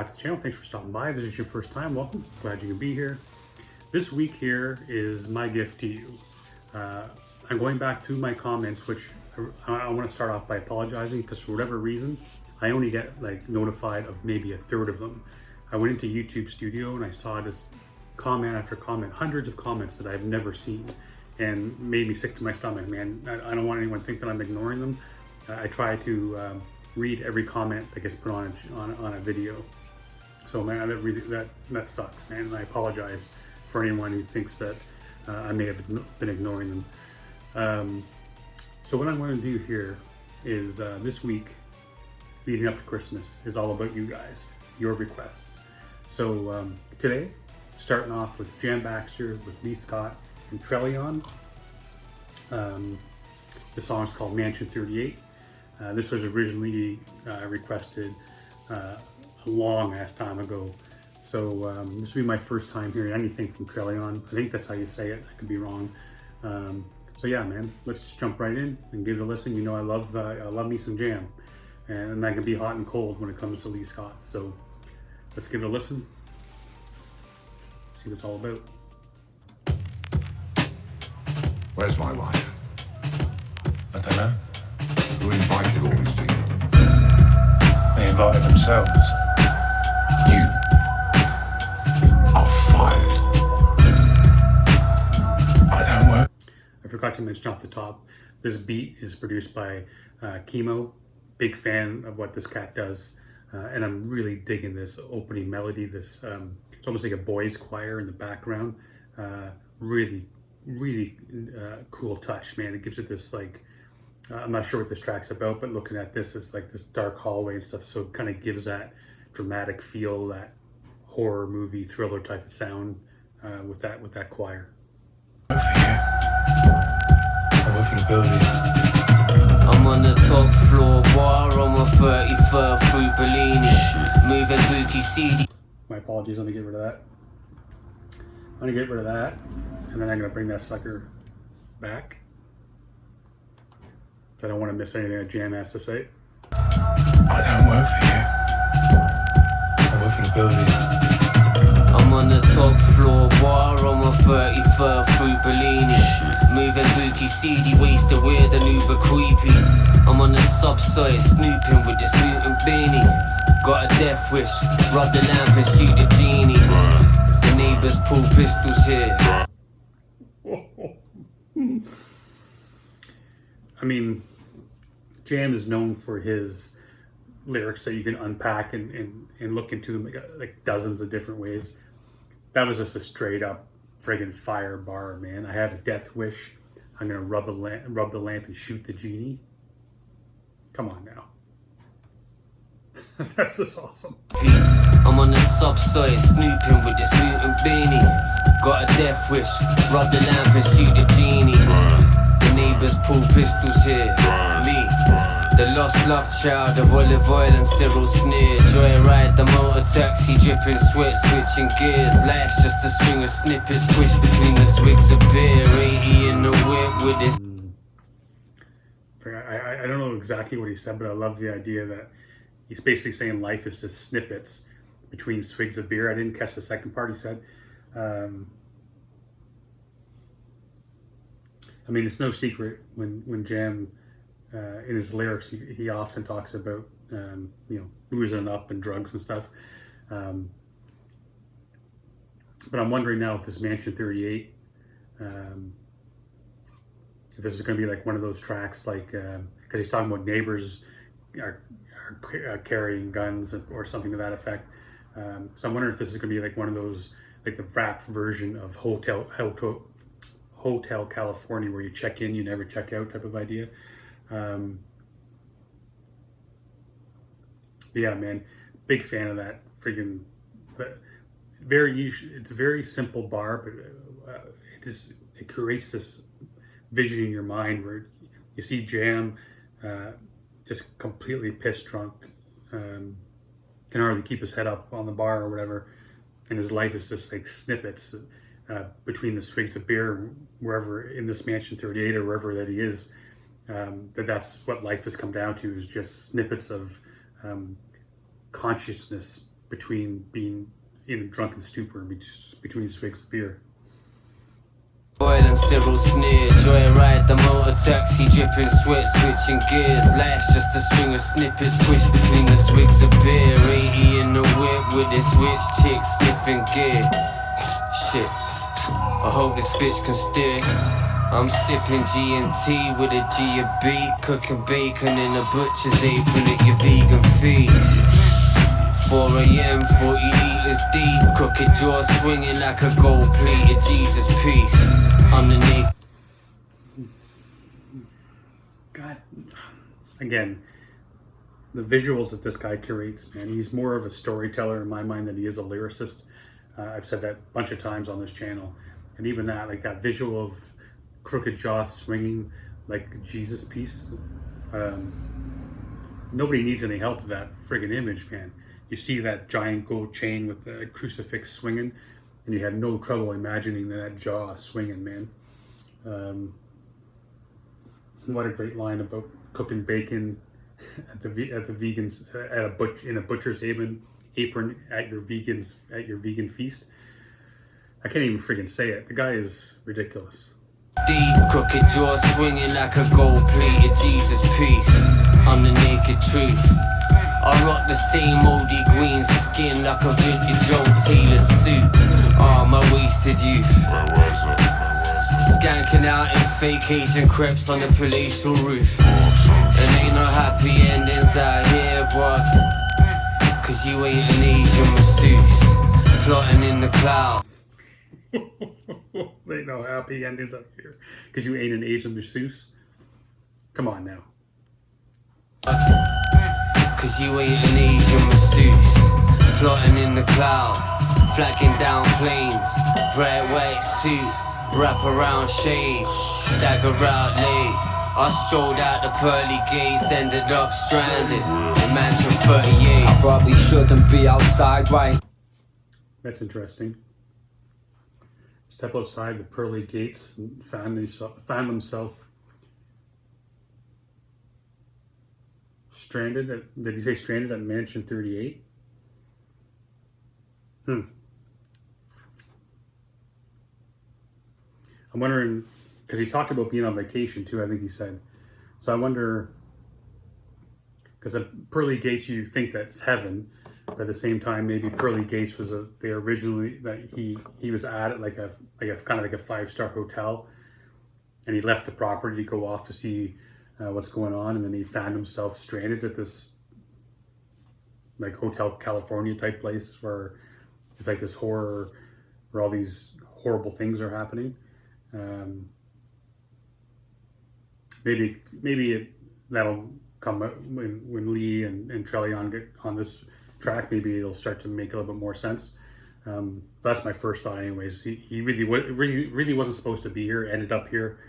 back to the channel. Thanks for stopping by. If this is your first time, welcome. Glad you can be here. This week here is my gift to you. I'm going back through my comments, which I want to start off by apologizing because for whatever reason, I only get like notified of maybe a third of them. I went into YouTube Studio and I saw this comment after comment, hundreds of comments that I've never seen, and made me sick to my stomach, man. I don't want anyone to think that I'm ignoring them. I try to read every comment that gets put on a video. So man, that sucks, man. And I apologize for anyone who thinks that I may have been ignoring them. So what I'm going to do here is this week, leading up to Christmas, is all about you guys, your requests. So today, starting off with Jam Baxter, with Lee Scott and Trellion. The song is called Mansion 38. This was originally requested a long ass time ago. So this will be my first time hearing anything from Trellion. I think that's how you say it. I could be wrong. So yeah, man, let's just jump right in and give it a listen. You know, I love me some Jam, and I can be hot and cold when it comes to Lee Scott. So let's give it a listen. See what it's all about. Where's my wife? I don't know. Who invited all these people? They invited themselves. You are fired. I don't work. I forgot to mention off the top, this beat is produced by Chemo. Big fan of what this cat does. And I'm really digging this opening melody. This it's almost like a boys choir in the background. Really cool touch, man. It gives it this like, I'm not sure what this track's about, but looking at this, it's like this dark hallway and stuff. So it kind of gives that dramatic feel, that horror movie thriller type of sound with that choir. I work for the building. I'm on the top floor bar on my 33rd fruit Bellini. Moving bookie CD. My apologies, let me get rid of that. I'm gonna get rid of that, and then I'm gonna bring that sucker back. I don't want to miss anything that Jam has to say. I don't work for you. I work for the building. I'm on the top floor bar on my 33rd fruit Bellini. Moving bookie CD, wasted weird and uber creepy. I'm on the subside snooping with this mutant beanie. Got a death wish, rub the lamp and shoot the genie. The neighbors pull pistols here. I mean, Jam is known for his lyrics that you can unpack and look into them like dozens of different ways. That was just a straight up friggin' fire bar, man. I have a death wish. I'm gonna rub the lamp and shoot the genie. Come on now. That's just awesome. I'm on the subside snooping with this mutant beanie. Got a death wish, rub the lamp and shoot the genie. The neighbors pull pistols here. Me, the lost love child of olive oil and Cyril sneer. Joyride the motor taxi, dripping sweat, switching gears. Life's just a string of snippets squished between the swigs of beer. 80 in the whip with this. I don't know exactly what he said, but I love the idea that he's basically saying life is just snippets between swigs of beer. I didn't catch the second part he said. I mean, it's no secret when Jam, in his lyrics, he often talks about, boozing up and drugs and stuff. But I'm wondering now with this Mansion 38, if this is going to be like one of those tracks, like, because he's talking about neighbors are carrying guns or something to that effect. So I'm wondering if this is going to be like one of those, like the rap version of Hotel California, where you check in, you never check out type of idea. But yeah, man, big fan of that friggin'. It's a very simple bar, but it creates this vision in your mind where you see Jam just completely pissed drunk, can hardly keep his head up on the bar or whatever, and his life is just like snippets between the swigs of beer, wherever in this Mansion 38 or wherever that he is. That's what life has come down to, is just snippets of consciousness between being in a drunken stupor between swigs of beer. Boyle and Cyril sneer, joyride the motor taxi, dripping sweat, switching gears. Life's just a string of snippets, squished between the swigs of beer. 80 in the whip with this rich chick sniffing gear. Shit, I hope this bitch can steer. I'm sipping G&T with a G a beat, cooking bacon in a butcher's apron at your vegan feast. 4 a.m, 40 liters deep, crooked jaw swinging like a gold-plated Jesus piece. I'm the naked. God, again, the visuals that this guy curates, man, he's more of a storyteller in my mind than he is a lyricist. I've said that a bunch of times on this channel, and even that, like that visual of crooked jaw swinging like a Jesus piece. Nobody needs any help with that friggin' image, man. You see that giant gold chain with the crucifix swinging, and you have no trouble imagining that jaw swinging, man. What a great line about cooking bacon at the vegans in a butcher's apron at your vegan feast. I can't even friggin' say it. The guy is ridiculous. Deep, crooked jaw swinging like a gold-plated Jesus piece. I'm the naked truth. I rock the same moldy green skin like a vintage old tailored suit. Oh, my wasted youth. Skanking out in fake Asian crepes on the palatial roof. And ain't no happy endings out here, boy. Cause you ain't an Asian masseuse. Plotting in the cloud. Ain't no happy endings up here. Cause you ain't an Asian masseuse. Come on now. Cause you ain't an Asian masseuse. Plotting in the clouds, flagging down planes. Bright white suit, wrap around shades, stagger out late. I strolled out the pearly gates, ended up stranded in Mansion 38. I probably shouldn't be outside right. That's interesting. Step outside the pearly gates and found himself stranded at, did he say stranded at Mansion 38? I'm wondering, because he talked about being on vacation too, I think he said. So I wonder, because at pearly gates you think that's heaven, but at the same time maybe pearly gates was they originally that he was at it like a kind of like a 5-star hotel, and he left the property to go off to see what's going on, and then he found himself stranded at this like Hotel California type place where it's like this horror where all these horrible things are happening. Maybe that'll come when Lee and Trellion get on this track. Maybe it'll start to make a little bit more sense. That's my first thought anyways. He really wasn't supposed to be here, ended up here.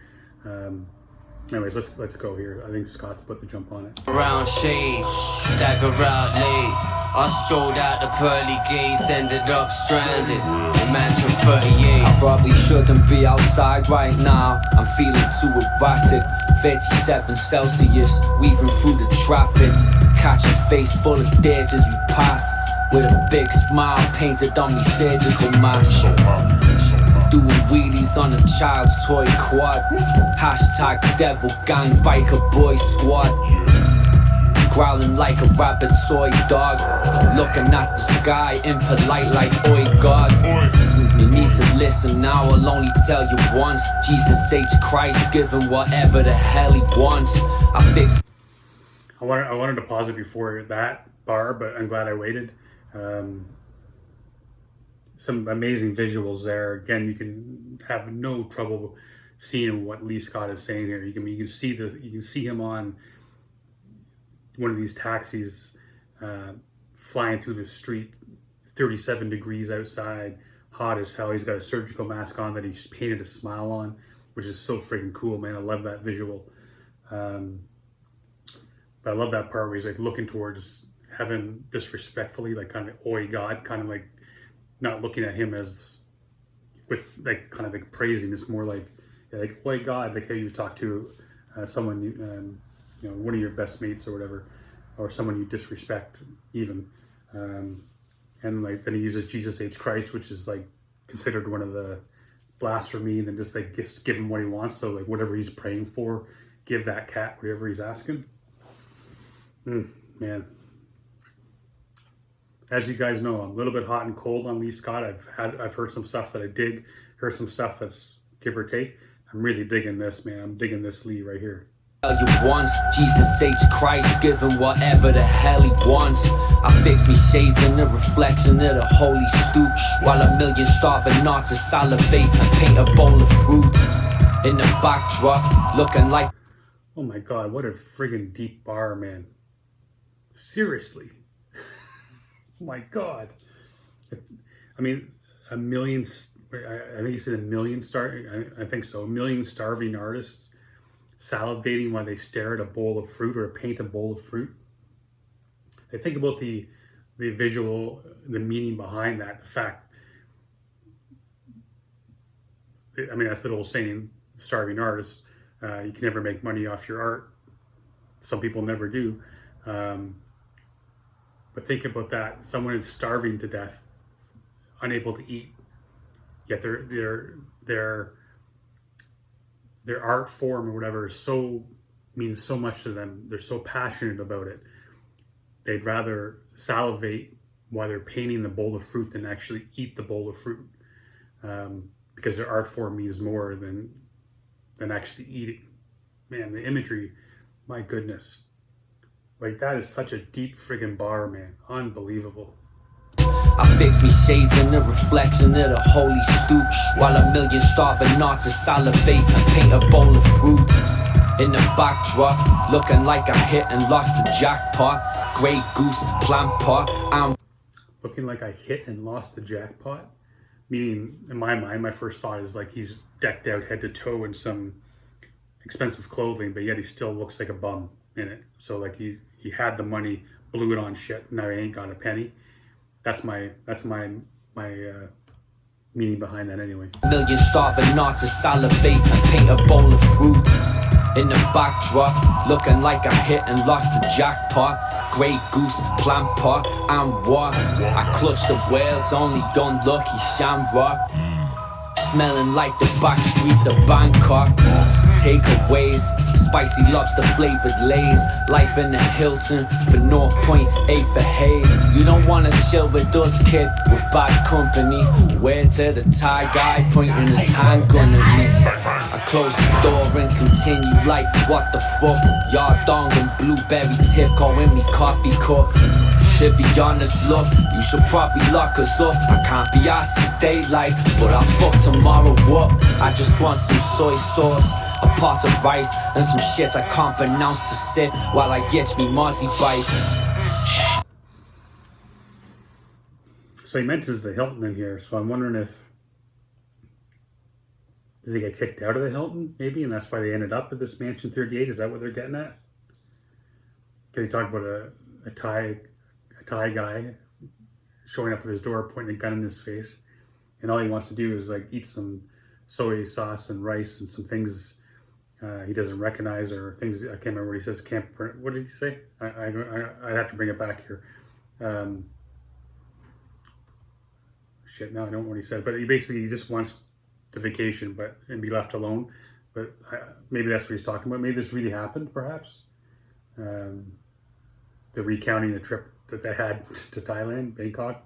Anyways, let's go here. I think Scott's put the jump on it. Around shades, stagger out late. I strolled out the pearly gates, ended up stranded in Mansion 38. I probably shouldn't be outside right now. I'm feeling too erratic. 37 Celsius, weaving through the traffic. Catch a face full of dares as we pass, with a big smile painted on me surgical mask. Doing wheelies on a child's toy quad. Hashtag devil gang biker boy squad. Growling like a rabid soy dog. Looking at the sky impolite like oi God. You need to listen now, I'll only tell you once. Jesus H. Christ, give him whatever the hell he wants. I wanted to pause it before that bar, but I'm glad I waited. Some amazing visuals there. Again, you can have no trouble seeing what Lee Scott is saying here. You can see him on one of these taxis flying through the street, 37 degrees outside, hot as hell. He's got a surgical mask on that he's painted a smile on, which is so freaking cool, man. I love that visual. But I love that part where he's like looking towards heaven disrespectfully, like kind of oi God, kind of like not looking at him as with like kind of like praising. It's more like oi God, like how you talk to someone you know, one of your best mates or whatever, or someone you disrespect even. and like then he uses Jesus H Christ, which is like considered one of the blasphemy, and then just like just give him what he wants. So like whatever he's praying for, give that cat whatever he's asking. Man, as you guys know, I'm a little bit hot and cold on Lee Scott. I've heard some stuff that I dig, heard some stuff that's give or take. I'm really digging this, man. I'm digging this Lee right here. Tell you once, Jesus H Christ, give him whatever the hell he wants. I fix me shades in the reflection of the holy stoop, while a million starving artists salivate and paint a bowl of fruit in the backdrop, looking like. Oh my God, what a friggin' deep bar, man. Seriously. Oh my God. I mean, a million, I think he said a million I think so, a million starving artists salivating while they stare at a bowl of fruit or paint a bowl of fruit. I think about the visual, the meaning behind that, the fact, I mean, that's the old saying, starving artists, you can never make money off your art. Some people never do. But think about that. Someone is starving to death, unable to eat, yet their art form or whatever means so much to them. They're so passionate about it. They'd rather salivate while they're painting the bowl of fruit than actually eat the bowl of fruit, because their art form means more than actually eating. Man, the imagery, my goodness. Like, that is such a deep friggin' bar, man. Unbelievable. I fix me shades in the reflection of the holy stoop, while a million starving artists salivate and paint a bowl of fruit in the backdrop, looking like I hit and lost the jackpot. Grey goose, plant pot, I'm looking like I hit and lost the jackpot. Meaning, in my mind, my first thought is like he's decked out head to toe in some expensive clothing, but yet he still looks like a bum in it. So like he had the money, blew it on shit. Now he ain't got a penny. That's my meaning behind that anyway. million starving artists salivate and paint a bowl of fruit in the backdrop, looking like I hit and lost the jackpot. Grey goose, plant pot, and what? I clutch the whales, only unlucky shamrock. Smelling like the back streets of Bangkok. Takeaways, spicy lobster flavored lays. Life in the Hilton for 0.8 for haze. You don't wanna chill with us, kid, with bad company. Where to the Thai guy pointing his handgun at me. I close the door and continue like, what the fuck? Yard dong and blueberry tip going me coffee cup. To be honest, look, you should probably lock us up. I can't be asked to daylight, but I'll fuck tomorrow up. I just want some soy sauce, a pot of rice, and some shit I can't pronounce to sit while I get me mozzie bites. So he mentions the Hilton in here, so I'm wondering if did they get kicked out of the Hilton, maybe, and that's why they ended up at this Mansion 38. Is that what they're getting at? Because he talked about a Thai guy showing up at his door, pointing a gun in his face, and all he wants to do is like eat some soy sauce and rice and some things he doesn't recognize, or things I can't remember what he says. What did he say? I'd have to bring it back here. Shit, no, I don't know what he said. But he just wants the vacation, and be left alone. But maybe that's what he's talking about. Maybe this really happened, perhaps. The recounting the trip that they had to Thailand, Bangkok.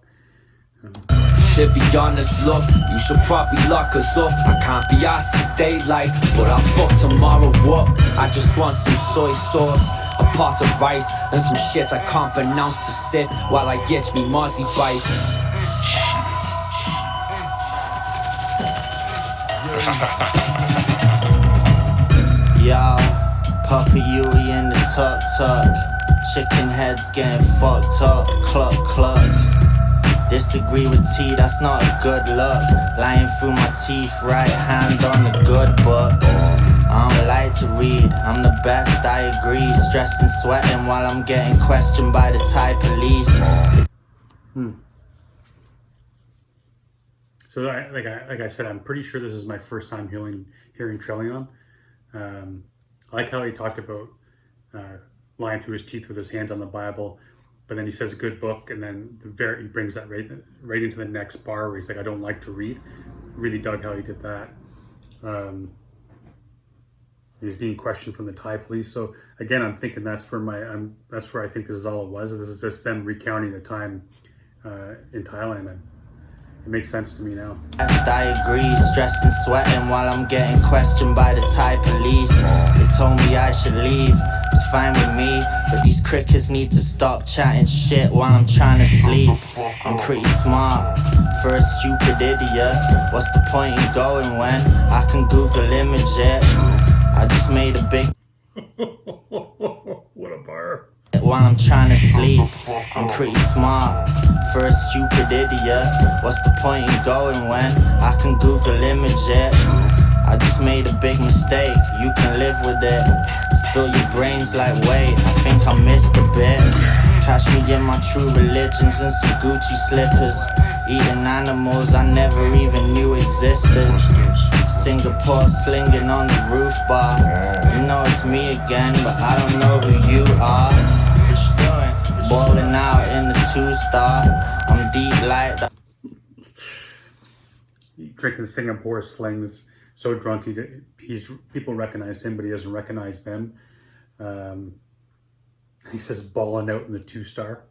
To be honest, look, you should probably lock us up. I can't be asked to daylight, but I'll fuck tomorrow up. I just want some soy sauce, a pot of rice, and some shit I can't pronounce to sit while I get me mozzie bites. Yo, Papa Yui in the tuk-tuk. Chicken heads getting fucked up, cluck cluck. Disagree with T, that's not a good look. Lying through my teeth, right hand on the good book. I don't like to read, I'm the best, I agree. Stressing, sweating while I'm getting questioned by the Thai police. So like I said, I'm pretty sure this is my first time hearing Trellion. I like how he talked about lying through his teeth with his hands on the Bible. but then he says a good book, and then he brings that right into the next bar where he's like, I don't like to read. Really dug how he did that. He's being questioned from the Thai police. So again, I'm thinking that's where I think this is all it was. This is just them recounting the time in Thailand. And it makes sense to me now. I agree, stressing, sweating while I'm getting questioned by the Thai police. They told me I should leave, it's fine with me, but these crickets need to stop chatting shit while I'm trying to sleep. I'm pretty smart for a stupid idiot. What's the point in going when I can Google image it? I just made a big What a bar. while I'm trying to sleep. I'm pretty smart for a stupid idiot. What's the point in going when I can Google image it? I just made a big mistake, you can live with it. Spill your brains like, wait, I think I missed a bit. Catch me in my true religions and some Gucci slippers. Eating animals I never even knew existed. Singapore slinging on the roof bar. You know it's me again, but I don't know who you are. What you doing? Balling out in the 2-star. I'm deep like that. Drinking Singapore slings, so drunk people recognize him, but he doesn't recognize them. He says balling out in the 2-star.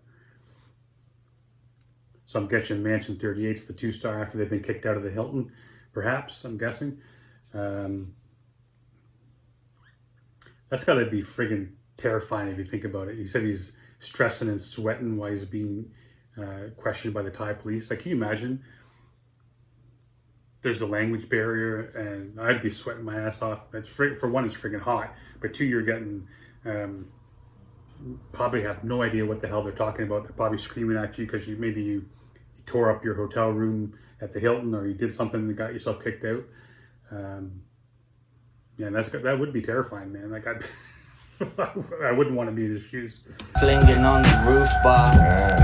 So I'm guessing Mansion 38's the 2-star after they've been kicked out of the Hilton, perhaps, I'm guessing. That's gotta be friggin' terrifying if you think about it. He said he's stressing and sweating while he's being questioned by the Thai police. Like, can you imagine? There's a language barrier, and I'd be sweating my ass off. For one, it's friggin' hot, but two, you're getting probably have no idea what the hell they're talking about. They're probably screaming at you because you tore up your hotel room at the Hilton, or you did something that got yourself kicked out. Yeah, that would be terrifying, man. Like I wouldn't want to be in his shoes. Slinging on the roof bar.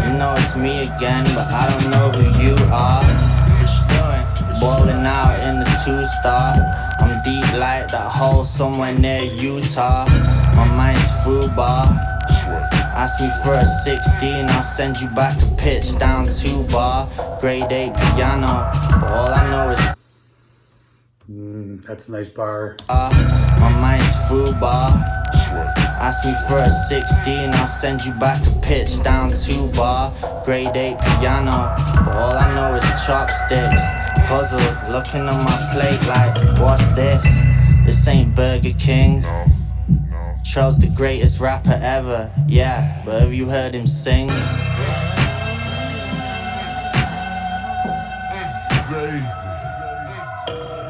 You know it's me again, but I don't know who you are. What you doing? Balling out in the 2-star. I'm deep like that hole somewhere near Utah. My mind's foobar. Ask me for a 16, I'll send you back a pitch down 2 bar. Grade 8 piano, but all I know is That's a nice bar. my mind's foobar. Ask me for a 16, I'll send you back a pitch down 2 bar. Grade 8 piano, but all I know is chopsticks. Puzzled, looking on my plate like, what's this? This ain't Burger King. Trell's the greatest rapper ever, yeah, but have you heard him sing?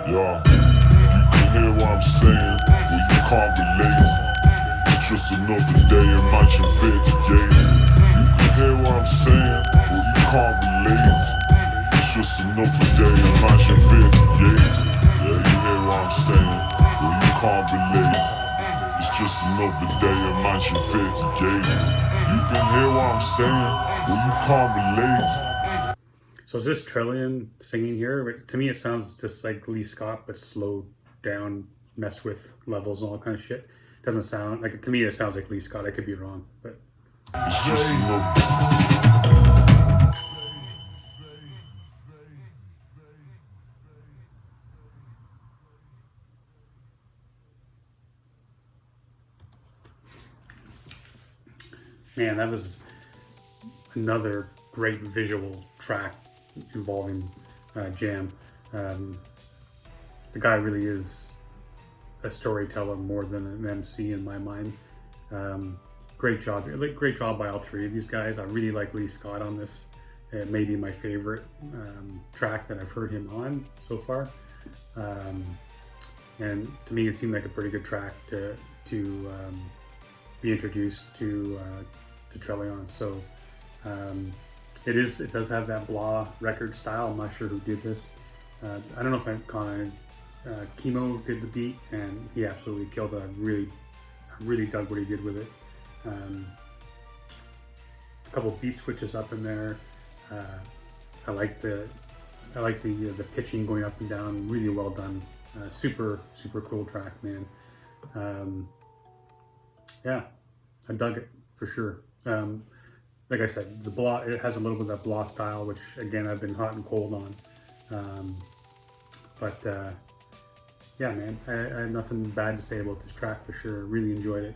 Yeah, you can hear what I'm saying, but you can't relate. It's just another day imagine fear to gaze. You can hear what I'm saying, but you can't relate. It's just another day imagine fear to gaze. Yeah, you hear what I'm saying, but you can't relate. It's just another day imagine fear to gaze. You can hear what I'm saying, but you can't relate. So is this Trellion singing here? But to me, it sounds just like Lee Scott, but slowed down, messed with levels and all that kind of shit. Doesn't sound like, to me, it sounds like Lee Scott. I could be wrong, but It's just another. man, that was another great visual track involving Jam. The guy really is a storyteller more than an MC in my mind. Great job by all three of these guys. I really like Lee Scott on this. It may be my favorite track that I've heard him on so far. And to me, it seemed like a pretty good track to be introduced to Trellion. So it does have that blah record style. I'm not sure who did this. I don't know if Chemo did the beat, and he absolutely killed it. I really dug what he did with it. A couple beat switches up in there. I like the pitching going up and down. Really well done. Super cool track, man. Yeah, I dug it for sure. like I said, the blah, it has a little bit of that blah style, which again I've been hot and cold on. But yeah, man, I have nothing bad to say about this track for sure. Really enjoyed it.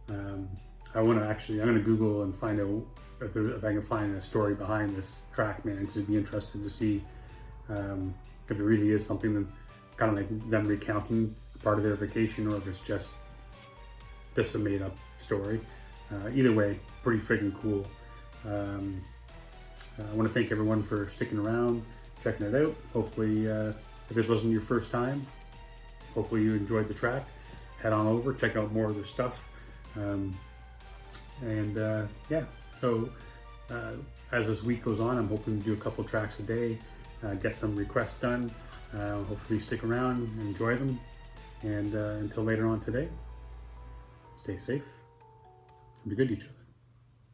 I'm gonna Google and find out if I can find a story behind this track, man, because I'd be interested to see if it really is something that kind of like them recounting part of their vacation, or if it's just a made up story. Either way, pretty freaking cool. I want to thank everyone for sticking around, checking it out. Hopefully, if this wasn't your first time, hopefully you enjoyed the track. Head on over, check out more of their stuff. Yeah, so as this week goes on, I'm hoping to do a couple tracks a day, get some requests done. Hopefully stick around and enjoy them. And until later on today, stay safe and be good to each other.